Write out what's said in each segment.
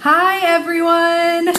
Hi everyone!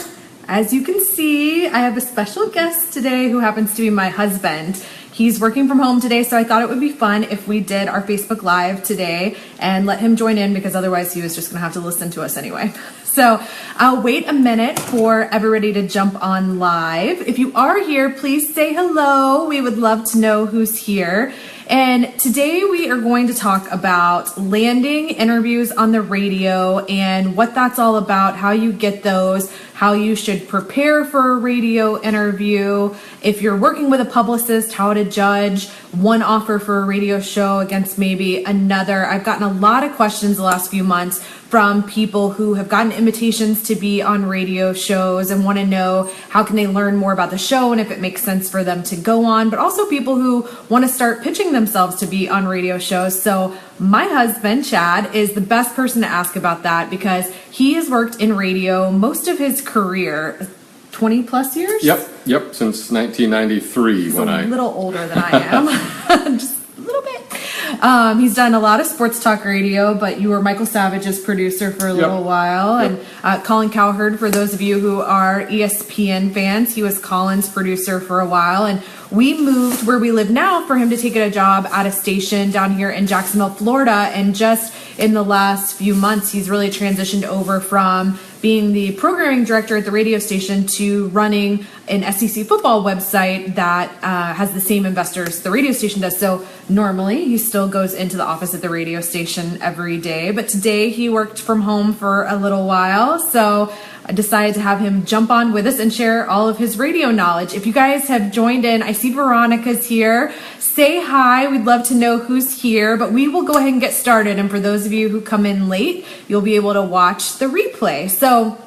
As you can see, I have a special guest today who happens to be my husband. He's working from home today, so I thought it would be fun if we did our Facebook Live today and let him join in, because otherwise he was just gonna have to listen to us anyway. So I'll wait a minute for everybody to jump on live. If you are here, please say hello. We would love to know who's here. And today we are going to talk about landing interviews on the radio and what that's all about, how you get those, how you should prepare for a radio interview, if you're working with a publicist, how to judge one offer for a radio show against maybe another. I've gotten a lot of questions the last few months from people who have gotten invitations to be on radio shows and want to know how can they learn more about the show and if it makes sense for them to go on, but also people who want to start pitching themselves to be on radio shows. So my husband, Chad, is the best person to ask about that because he has worked in radio most of his career, 20 plus years? Yep, since 1993. He's a little older than I am, just a little bit. He's done a lot of sports talk radio, but you were Michael Savage's producer for a little while. And Colin Cowherd, for those of you who are ESPN fans, he was Colin's producer for a while. And we moved where we live now for him to take a job at a station down here in Jacksonville, Florida. And just in the last few months, he's really transitioned over from being the programming director at the radio station to running an SEC football website that has the same investors the radio station does. So normally he still goes into the office at the radio station every day, but today he worked from home for a little while. So I decided to have him jump on with us and share all of his radio knowledge. If you guys have joined in, I see Veronica's here. Say hi. We'd love to know who's here, but we will go ahead and get started. And for those of you who come in late, you'll be able to watch the replay. So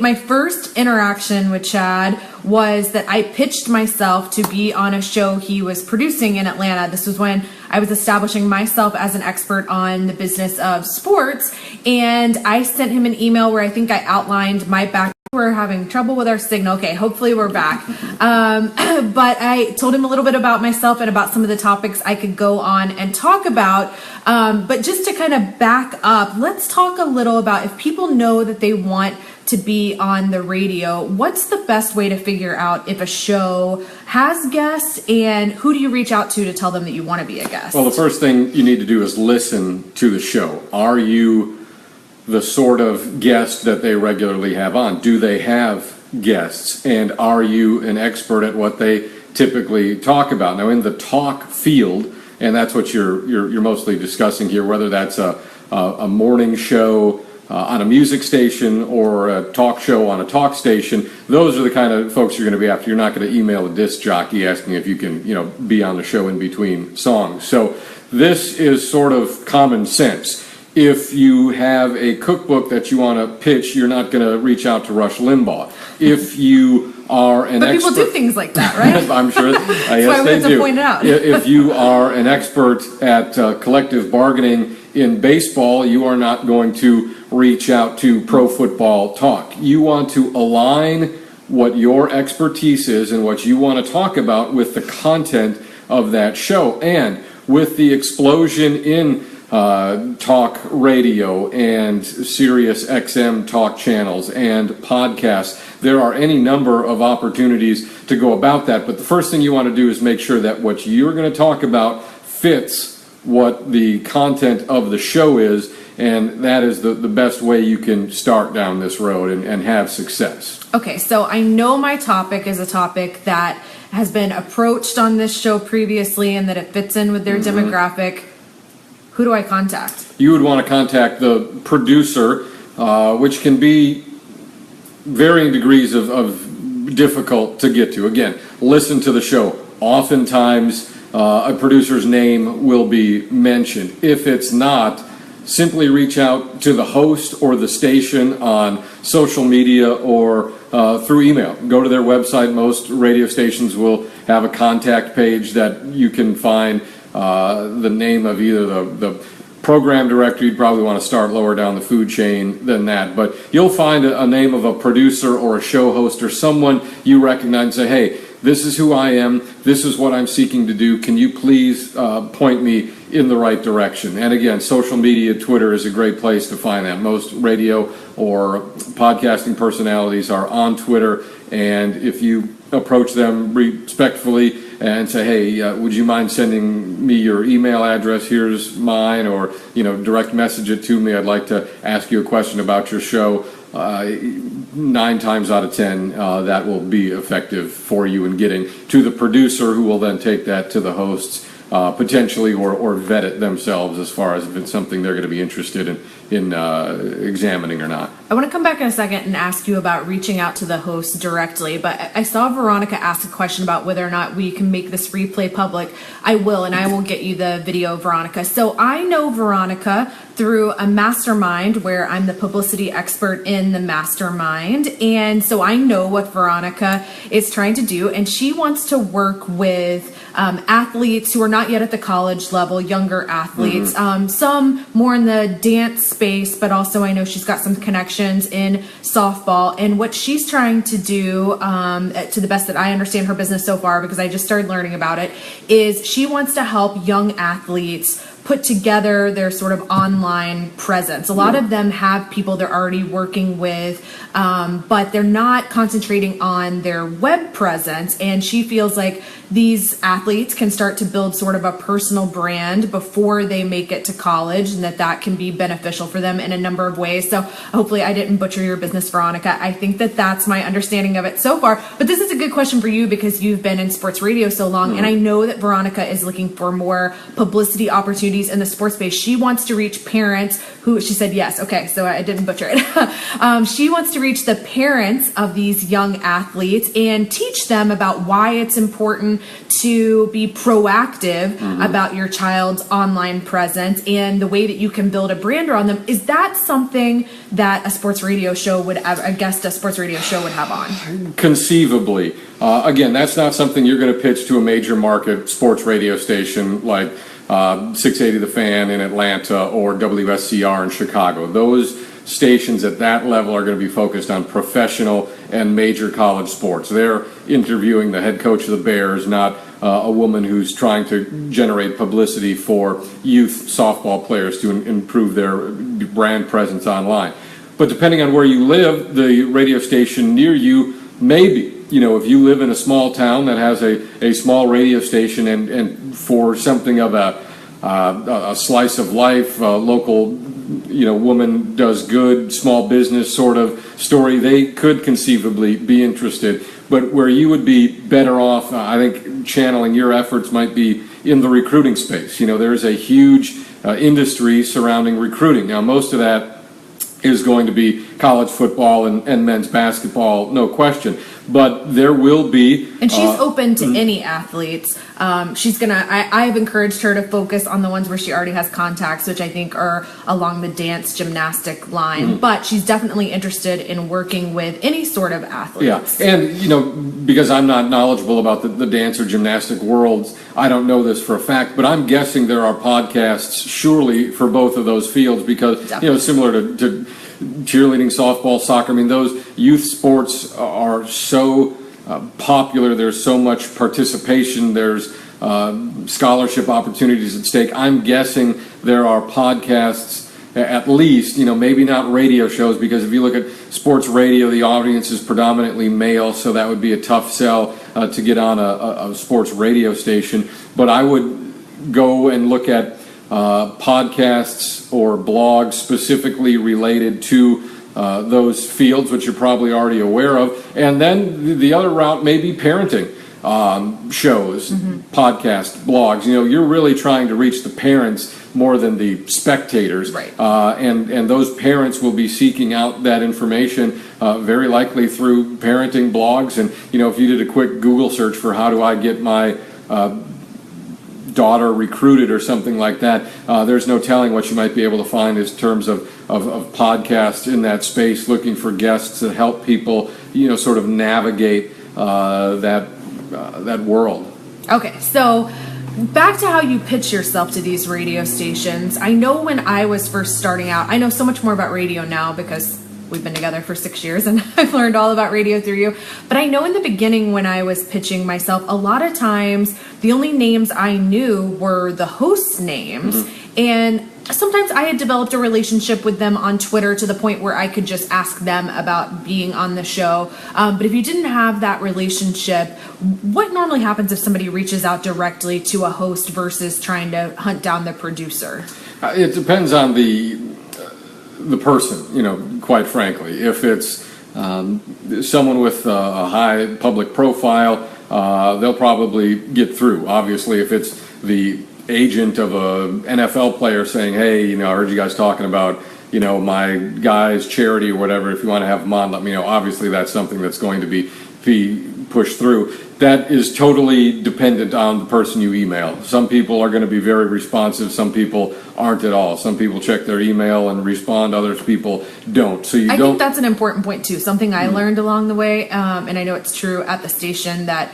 my first interaction with Chad was that I pitched myself to be on a show he was producing in Atlanta. This was when I was establishing myself as an expert on the business of sports. And I sent him an email where I think I outlined my background. We're having trouble with our signal. Okay, hopefully we're back. But I told him a little bit about myself and about some of the topics I could go on and talk about. But just to kind of back up, let's talk a little about if people know that they want to be on the radio, what's the best way to figure out if a show has guests, and who do you reach out to tell them that you want to be a guest? Well, the first thing you need to do is listen to the show. Are you the sort of guest that they regularly have on? Do they have guests? And are you an expert at what they typically talk about? Now, in the talk field, and that's what you're mostly discussing here, whether that's a morning show on a music station or a talk show on a talk station, those are the kind of folks you're going to be after. You're not going to email a disc jockey asking if you can, be on the show in between songs. So this is sort of common sense. If you have a cookbook that you want to pitch, you're not going to reach out to Rush Limbaugh. If you are an expert, people do things like that, right? I'm sure. That's why we have to point it out. If you are an expert at collective bargaining in baseball, you are not going to reach out to Pro Football Talk. You want to align what your expertise is and what you want to talk about with the content of that show. And with the explosion in talk radio and Sirius XM talk channels and podcasts, there are any number of opportunities to go about that. But the first thing you want to do is make sure that what you're going to talk about fits what the content of the show is, and that is the best way you can start down this road and have success. Okay, so I know my topic is a topic that has been approached on this show previously and that it fits in with their demographic. Who do I contact? You would want to contact the producer, which can be varying degrees of difficult to get to. Again, listen to the show. Oftentimes, a producer's name will be mentioned. If it's not, simply reach out to the host or the station on social media or through email. Go to their website. Most radio stations will have a contact page that you can find the name of either the program director. You'd probably want to start lower down the food chain than that, but you'll find a name of a producer or a show host or someone you recognize and say, hey, this is who I am, this is what I'm seeking to do, can you please point me in the right direction. And again, social media, Twitter is a great place to find that. Most radio or podcasting personalities are on Twitter, and if you approach them respectfully and say, hey, would you mind sending me your email address? Here's mine, or direct message it to me. I'd like to ask you a question about your show. 9 times out of 10, that will be effective for you in getting to the producer, who will then take that to the hosts, potentially, or vet it themselves as far as if it's something they're going to be interested in examining or not. I want to come back in a second and ask you about reaching out to the host directly, but I saw Veronica ask a question about whether or not we can make this replay public. I will, and I will get you the video of Veronica. So I know Veronica through a mastermind where I'm the publicity expert in the mastermind, and so I know what Veronica is trying to do, and she wants to work with athletes who are not yet at the college level, younger athletes, some more in the dance space, but also I know she's got some connections in softball. And what she's trying to do, to the best that I understand her business so far, because I just started learning about it, is she wants to help young athletes put together their sort of online presence. A lot of them have people they're already working with, but they're not concentrating on their web presence. And she feels like these athletes can start to build sort of a personal brand before they make it to college, and that can be beneficial for them in a number of ways. So hopefully I didn't butcher your business, Veronica. I think that's my understanding of it so far. But this is a good question for you because you've been in sports radio so long, and I know that Veronica is looking for more publicity opportunities in the sports space. She wants to reach parents who, she said yes, okay, so I didn't butcher it. She wants to reach the parents of these young athletes and teach them about why it's important to be proactive about your child's online presence and the way that you can build a brand around them. Is that something that a sports radio show would have, a guest a sports radio show would have on? Conceivably. Again, that's not something you're going to pitch to a major market sports radio station like 680 The Fan in Atlanta or WSCR in Chicago. Those stations at that level are going to be focused on professional and major college sports. They're interviewing the head coach of the Bears, not a woman who's trying to generate publicity for youth softball players to improve their brand presence online. But depending on where you live, the radio station near you may be. If you live in a small town that has a small radio station and for something of a slice of life, a local, woman does good, small business sort of story, they could conceivably be interested. But where you would be better off, I think, channeling your efforts might be in the recruiting space. There's a huge industry surrounding recruiting. Now, most of that is going to be college football and men's basketball, no question. But there will be... And she's open to any athletes. She's going to... I've encouraged her to focus on the ones where she already has contacts, which I think are along the dance gymnastic line. But she's definitely interested in working with any sort of athletes. Yeah, and, because I'm not knowledgeable about the dance or gymnastic worlds, I don't know this for a fact, but I'm guessing there are podcasts surely for both of those fields because, similar to cheerleading, softball, soccer. I mean, those youth sports are so popular. There's so much participation. There's scholarship opportunities at stake. I'm guessing there are podcasts, at least, maybe not radio shows, because if you look at sports radio, the audience is predominantly male, so that would be a tough sell to get on a sports radio station. But I would go and look at podcasts or blogs specifically related to those fields, which you're probably already aware of. And then the other route may be parenting shows, podcasts, blogs. You're really trying to reach the parents more than the spectators. Right. And those parents will be seeking out that information very likely through parenting blogs. And, if you did a quick Google search for how do I get my daughter recruited or something like that, there's no telling what you might be able to find in terms of podcasts in that space, looking for guests that help people, sort of navigate that world. Okay, so back to how you pitch yourself to these radio stations. I know when I was first starting out, I know so much more about radio now because we've been together for 6 years and I've learned all about radio through you. But I know in the beginning when I was pitching myself, a lot of times the only names I knew were the hosts' names. And sometimes I had developed a relationship with them on Twitter to the point where I could just ask them about being on the show. But if you didn't have that relationship, what normally happens if somebody reaches out directly to a host versus trying to hunt down the producer? It depends on the person, quite frankly. If it's someone with a high public profile, they'll probably get through. Obviously, if it's the agent of a NFL player saying, hey, I heard you guys talking about, my guy's charity or whatever, if you want to have them on, let me know. Obviously, that's something that's going to be pushed through. That is totally dependent on the person you email. Some people are going to be very responsive. Some people aren't at all. Some people check their email and respond. Other people don't. So I think that's an important point too. Something I learned along the way, and I know it's true at the station that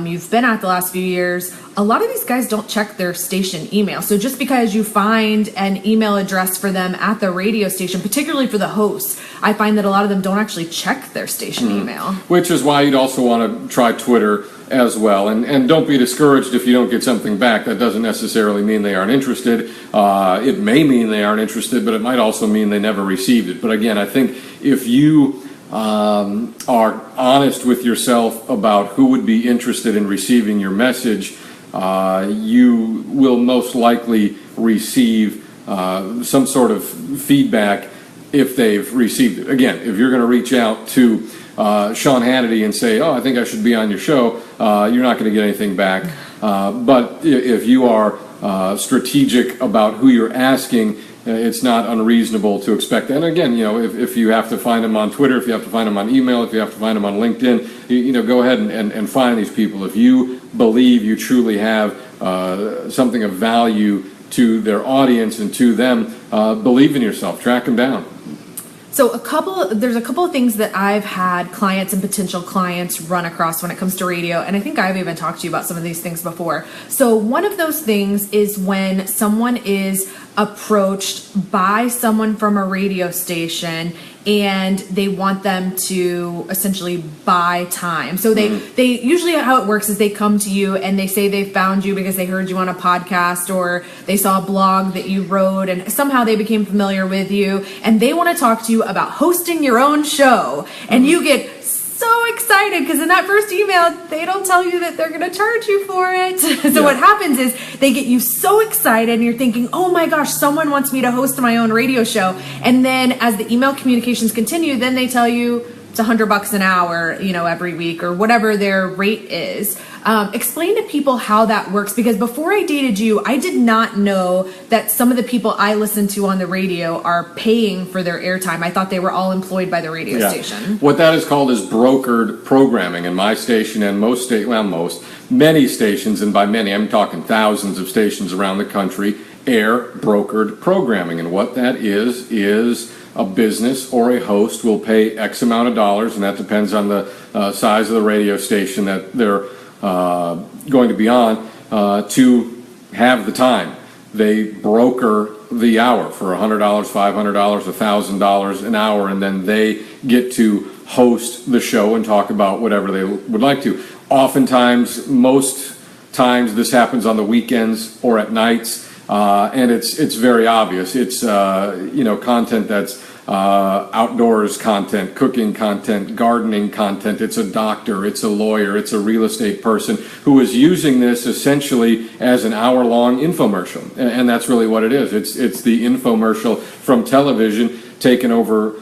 you've been at the last few years, a lot of these guys don't check their station email. So just because you find an email address for them at the radio station, particularly for the hosts, I find that a lot of them don't actually check their station email. Which is why you'd also want to try Twitter as well. And don't be discouraged if you don't get something back. That doesn't necessarily mean they aren't interested. It may mean they aren't interested, but it might also mean they never received it. But again, I think if you are honest with yourself about who would be interested in receiving your message, you will most likely receive some sort of feedback if they've received it. Again, if you're going to reach out to Sean Hannity and say, I think I should be on your show, you're not going to get anything back. But if you are strategic about who you're asking, it's not unreasonable to expect that. And again, if you have to find them on Twitter, if you have to find them on email, if you have to find them on LinkedIn, go ahead and find these people. If you believe you truly have something of value to their audience and to them, believe in yourself, track them down. So there's a couple of things that I've had clients and potential clients run across when it comes to radio, and I think I've even talked to you about some of these things before. So one of those things is when someone is approached by someone from a radio station and they want them to essentially buy time. So they usually how it works is they come to you and they say they found you because they heard you on a podcast or they saw a blog that you wrote and somehow they became familiar with you and they want to talk to you about hosting your own show. And you get so excited because in that first email they don't tell you that they're going to charge you for it. So what happens is they get you so excited and you're thinking, oh my gosh, someone wants me to host my own radio show. And then as the email communications continue, then they tell you it's $100 an hour, every week or whatever their rate is. Explain to people how that works, because before I dated you, I did not know that some of the people I listen to on the radio are paying for their airtime. I thought they were all employed by the radio station. What that is called is brokered programming, and my station and many stations, and by many I'm talking thousands of stations around the country, air brokered programming. And what that is a business or a host will pay X amount of dollars, and that depends on the size of the radio station that they're going to be on, to have the time. They broker the hour for $100, $500, $1,000 an hour, and then they get to host the show and talk about whatever they would like to. Oftentimes, most times, this happens on the weekends or at nights, and it's very obvious. It's content that's outdoors content, cooking content, gardening content. It's a doctor, it's a lawyer, it's a real estate person who is using this essentially as an hour-long infomercial, and that's really what it is. It's the infomercial from television taken over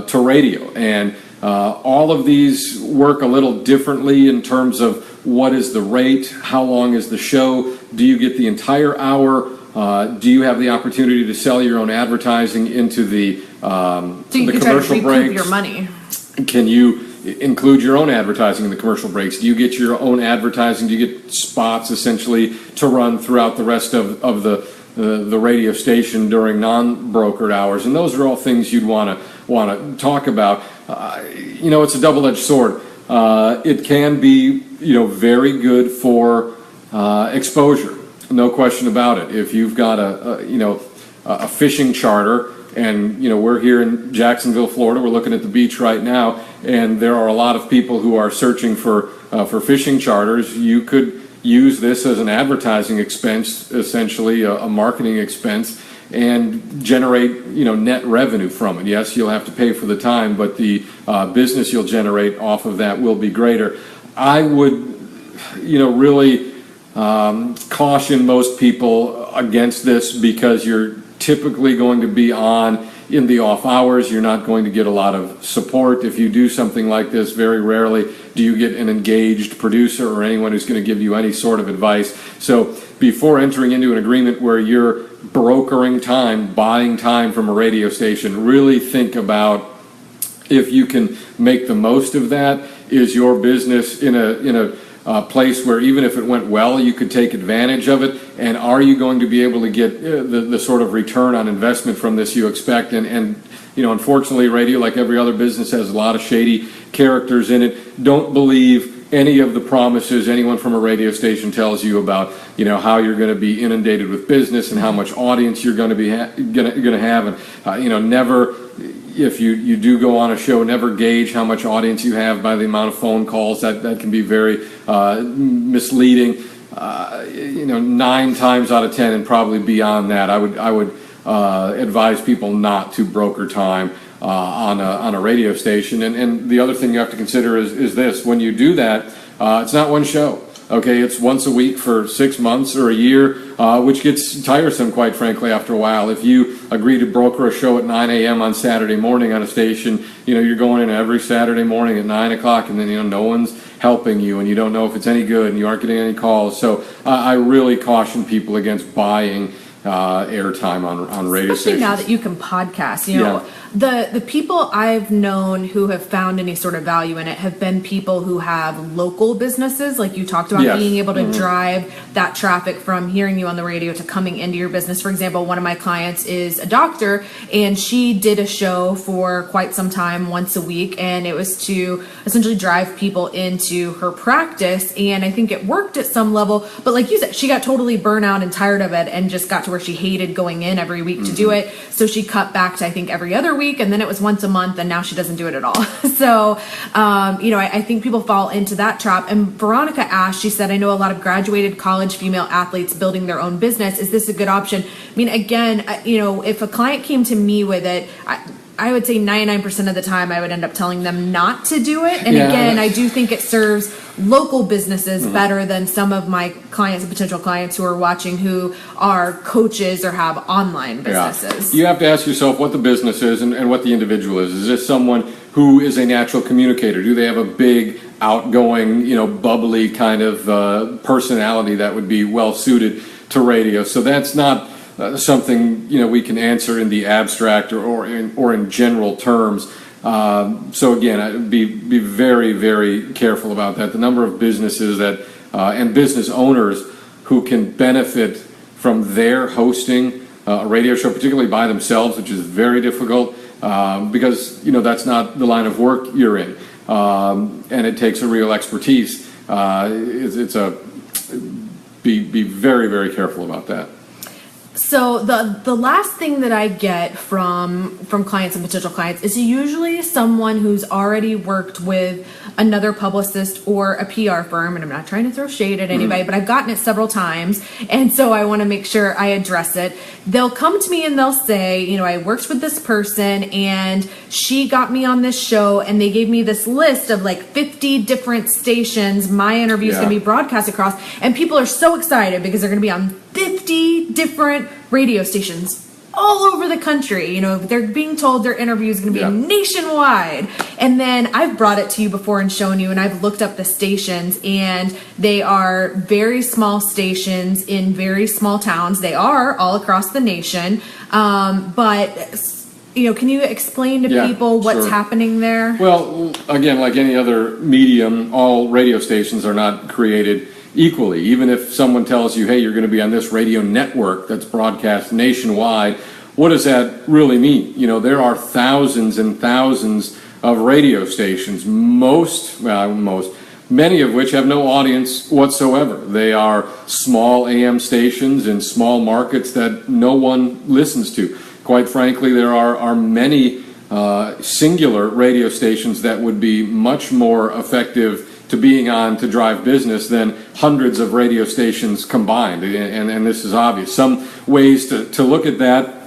to radio, and all of these work a little differently in terms of what is the rate, how long is the show, do you get the entire hour, do you have the opportunity to sell your own advertising into the commercial breaks? Your money. Can you include your own advertising in the commercial breaks? Do you get your own advertising? Do you get spots essentially to run throughout the rest of the radio station during non-brokered hours? And those are all things you'd want to talk about. It's a double-edged sword. It can be very good for exposure. No question about it. If you've got a fishing charter And, we're here in Jacksonville, Florida. We're looking at the beach right now, and there are a lot of people who are searching for fishing charters. You could use this as an advertising expense, essentially a marketing expense, and generate, net revenue from it. Yes, you'll have to pay for the time, but the business you'll generate off of that will be greater. I would, really caution most people against this, because you're typically going to be on in the off hours. You're not going to get a lot of support. If you do something like this, very rarely do you get an engaged producer or anyone who's going to give you any sort of advice. So before entering into an agreement where you're brokering time, buying time from a radio station, really think about if you can make the most of that. Is your business in a place where even if it went well, you could take advantage of it? And are you going to be able to get the sort of return on investment from this you expect? And unfortunately, radio, like every other business, has a lot of shady characters in it. Don't believe any of the promises anyone from a radio station tells you about, how you're going to be inundated with business and how much audience you're going to be going to have. And, never, if you do go on a show, never gauge how much audience you have by the amount of phone calls. That can be very misleading. 9 times out of 10, and probably beyond that, I would advise people not to broker time on a radio station. And the other thing you have to consider is this: when you do that, it's not one show. Okay, it's once a week for 6 months or a year, which gets tiresome, quite frankly, after a while. If you agree to broker a show at 9 a.m. on Saturday morning on a station, you're going in every Saturday morning at 9 o'clock, and then, no one's helping you, and you don't know if it's any good, and you aren't getting any calls. So I really caution people against buying airtime on radio stations. Especially now that you can podcast, the people I've known who have found any sort of value in it have been people who have local businesses, like you talked about. Yes. Being able to drive that traffic from hearing you on the radio to coming into your business. For example, one of my clients is a doctor, and she did a show for quite some time, once a week, and it was to essentially drive people into her practice, and I think it worked at some level, but like you said, she got totally burnt out and tired of it and just got to where she hated going in every week to do it, so she cut back to, I think, every other week, and then it was once a month, and now she doesn't do it at all. So, I think people fall into that trap. And Veronica asked, she said, I know a lot of graduated college female athletes building their own business. Is this a good option? I mean, again, if a client came to me with it, I would say 99% of the time I would end up telling them not to do it. And again, I do think it serves local businesses better than some of my clients and potential clients who are watching who are coaches or have online businesses. You have to ask yourself what the business is and what the individual is. Is this someone who is a natural communicator? Do they have a big, outgoing, bubbly kind of personality that would be well suited to radio? So that's not something we can answer in the abstract or in general terms. So again, I'd be very, very careful about that. The number of businesses that and business owners who can benefit from their hosting a radio show, particularly by themselves, which is very difficult because that's not the line of work you're in, and it takes a real expertise. Be very, very careful about that. So the last thing that I get from clients and potential clients is usually someone who's already worked with another publicist or a PR firm, and I'm not trying to throw shade at anybody, but I've gotten it several times, and so I want to make sure I address it. They'll come to me and they'll say, I worked with this person and she got me on this show, and they gave me this list of like 50 different stations my interview is going to be broadcast across, and people are so excited because they're going to be on 50 different radio stations all over the country. They're being told their interview is going to be nationwide. And then I've brought it to you before and shown you, and I've looked up the stations, and they are very small stations in very small towns. They are all across the nation. But can you explain to people what's happening there? Well, again, like any other medium, all radio stations are not created equally. Even if someone tells you, hey, you're going to be on this radio network that's broadcast nationwide, what does that really mean? There are thousands and thousands of radio stations, many of which have no audience whatsoever. They are small AM stations in small markets that no one listens to. quite frankly, there are many singular radio stations that would be much more effective to being on to drive business than hundreds of radio stations combined. And this is obvious. Some ways to look at that,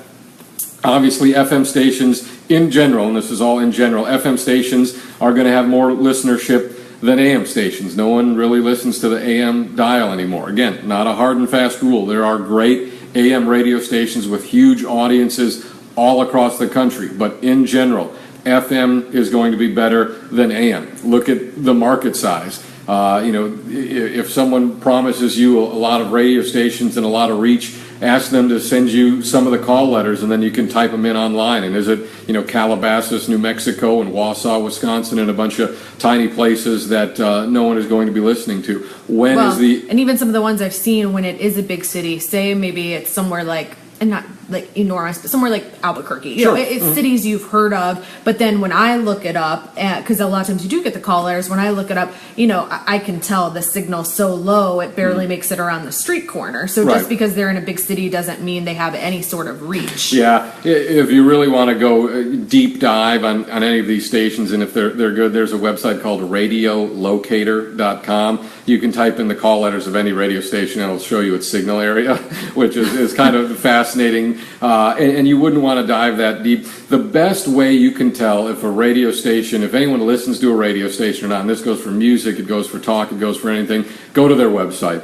obviously FM stations in general, and this is all in general, FM stations are going to have more listenership than AM stations. No one really listens to the AM dial anymore. Again, not a hard and fast rule. There are great AM radio stations with huge audiences all across the country, but in general, FM is going to be better than AM. Look at the market size. If someone promises you a lot of radio stations and a lot of reach, ask them to send you some of the call letters, and then you can type them in online. And is it, Calabasas, New Mexico, and Wausau, Wisconsin, and a bunch of tiny places that no one is going to be listening to? And even some of the ones I've seen when it is a big city, say maybe it's somewhere like, and not like enormous, but somewhere like Albuquerque. Sure. It's cities you've heard of, but then when I look it up, because a lot of times you do get the callers, when I look it up, I can tell the signal's so low, it barely makes it around the street corner. So just because they're in a big city doesn't mean they have any sort of reach. Yeah, if you really want to go deep dive on any of these stations, and if they're good, there's a website called radiolocator.com. You can type in the call letters of any radio station and it'll show you its signal area, which is kind of fascinating. And you wouldn't want to dive that deep. The best way you can tell if a radio station, if anyone listens to a radio station or not, and this goes for music, it goes for talk, it goes for anything, go to their website.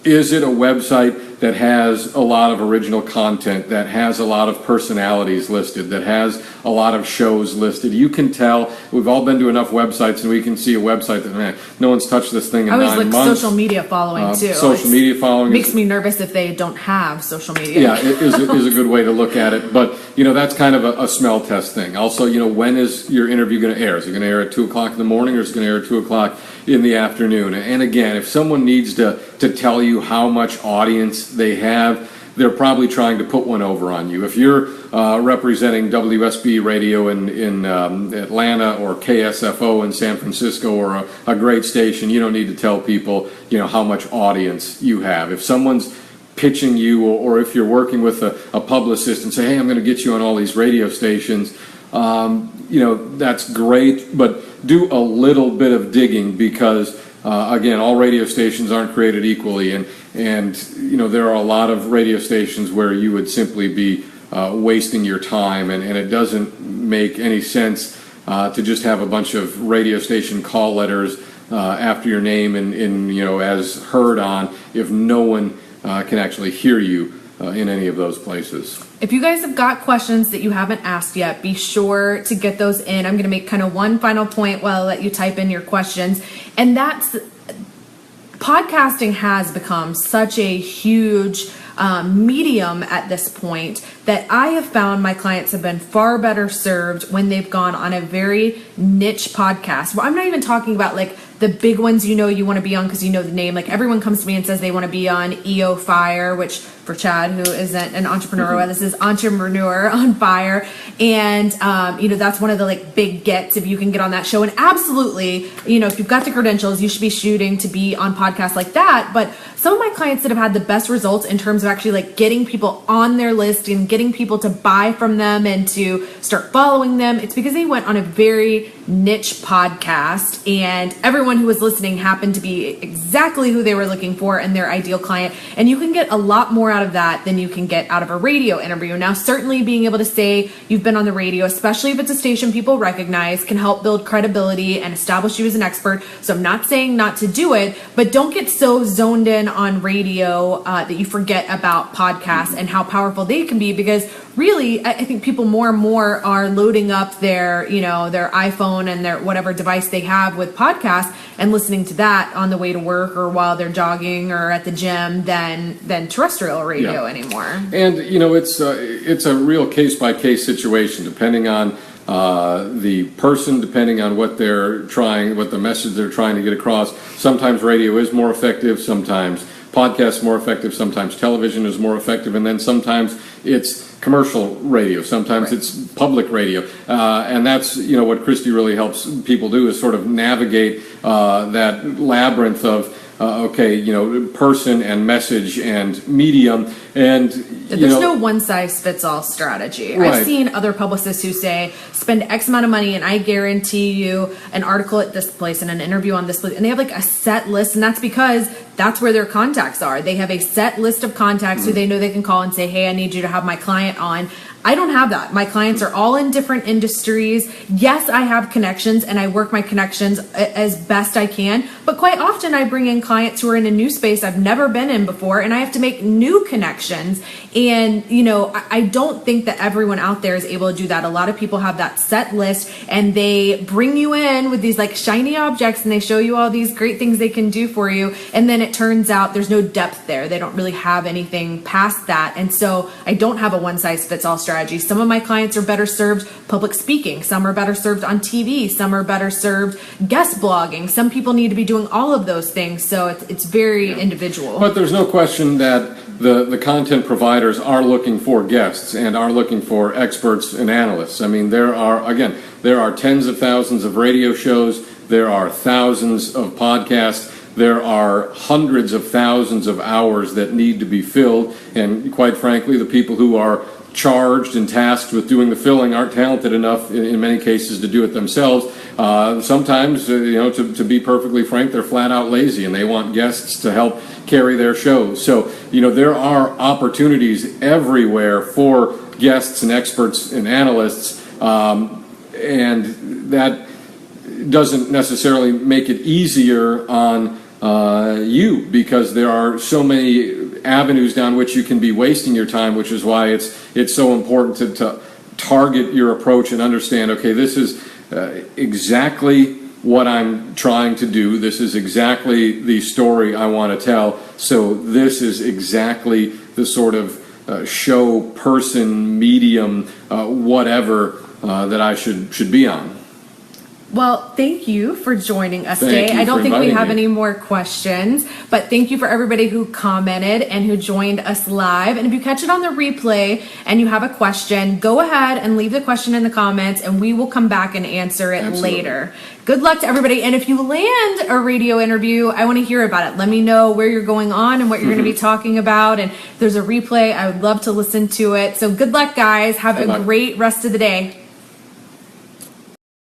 Is it a website that has a lot of original content, that has a lot of personalities listed, that has a lot of shows listed? You can tell. We've all been to enough websites, and we can see a website that, man, no one's touched this thing in 9 months. I always look social media following, too. Social media following makes me nervous if they don't have social media. Yeah, it is a good way to look at it. But, that's kind of a smell test thing. Also, when is your interview going to air? Is it going to air at 2 o'clock in the morning, or is it going to air at 2 o'clock in the afternoon? And again, if someone needs to tell you how much audience they have, they're probably trying to put one over on you. If you're representing WSB radio in Atlanta, or KSFO in San Francisco, or a great station, you don't need to tell people how much audience you have. If someone's pitching you, or if you're working with a publicist and say, hey, I'm going to get you on all these radio stations, that's great, but do a little bit of digging, because again, all radio stations aren't created equally, and there are a lot of radio stations where you would simply be wasting your time, and it doesn't make any sense to just have a bunch of radio station call letters after your name and as heard on, if no one can actually hear you in any of those places. If you guys have got questions that you haven't asked yet, be sure to get those in. I'm going to make kind of one final point while I let you type in your questions, and that's podcasting has become such a huge medium at this point that I have found my clients have been far better served when they've gone on a very niche podcast. Well, I'm not even talking about like the big ones you want to be on because you know the name. Like everyone comes to me and says they want to be on EO Fire, which for Chad, who isn't an entrepreneur, this is Entrepreneur on Fire. And, that's one of the like big gets if you can get on that show. And absolutely, if you've got the credentials, you should be shooting to be on podcasts like that. But some of my clients that have had the best results in terms of actually like getting people on their list and getting people to buy from them and to start following them, it's because they went on a very niche podcast and everyone who was listening happened to be exactly who they were looking for and their ideal client. And you can get a lot more out of that than you can get out of a radio interview. Now, certainly being able to say you've been on the radio, especially if it's a station people recognize, can help build credibility and establish you as an expert. So I'm not saying not to do it, but don't get so zoned in on radio that you forget about podcasts and how powerful they can be, because really, I think people more and more are loading up their iPhone and their whatever device they have with podcasts and listening to that on the way to work or while they're jogging or at the gym than terrestrial radio anymore. And it's a real case-by-case situation depending on the person, depending on what the message they're trying to get across. Sometimes radio is more effective, sometimes podcasts more effective, sometimes television is more effective, and then sometimes it's commercial radio, sometimes it's public radio, and that's what Christy really helps people do, is sort of navigate that labyrinth of person and message and medium, and there's no one-size-fits-all strategy. Right. I've seen other publicists who say, spend X amount of money and I guarantee you an article at this place and an interview on this place. And they have like a set list, and that's because that's where their contacts are. They have a set list of contacts who they know they can call and say, hey, I need you to have my client on. I don't have that. My clients are all in different industries. Yes, I have connections and I work my connections as best I can, but quite often I bring in clients who are in a new space I've never been in before, and I have to make new connections. And, I don't think that everyone out there is able to do that. A lot of people have that set list and they bring you in with these like shiny objects and they show you all these great things they can do for you. And then it turns out there's no depth there. They don't really have anything past that. And so I don't have a one-size-fits-all strategy. Some of my clients are better served public speaking. Some are better served on TV. Some are better served guest blogging. Some people need to be doing all of those things. So it's very individual. But there's no question that the content providers are looking for guests and are looking for experts and analysts. I mean, there are tens of thousands of radio shows. There are thousands of podcasts. There are hundreds of thousands of hours that need to be filled. And quite frankly, the people who are charged and tasked with doing the filling aren't talented enough in many cases to do it themselves. Sometimes, to be perfectly frank, they're flat out lazy and they want guests to help carry their shows. So, there are opportunities everywhere for guests and experts and analysts, and that doesn't necessarily make it easier on you, because there are so many avenues down which you can be wasting your time, which is why it's so important to target your approach and understand, okay, this is exactly what I'm trying to do. This is exactly the story I want to tell. So this is exactly the sort of show, person, medium, whatever that I should be on. Well, thank you for joining us today. I don't think we have any more questions, but thank you for everybody who commented and who joined us live. And if you catch it on the replay and you have a question, go ahead and leave the question in the comments and we will come back and answer it later. Good luck to everybody. And if you land a radio interview, I want to hear about it. Let me know where you're going on and what you're going to be talking about. And if there's a replay, I would love to listen to it. So good luck, guys. Have a great rest of the day.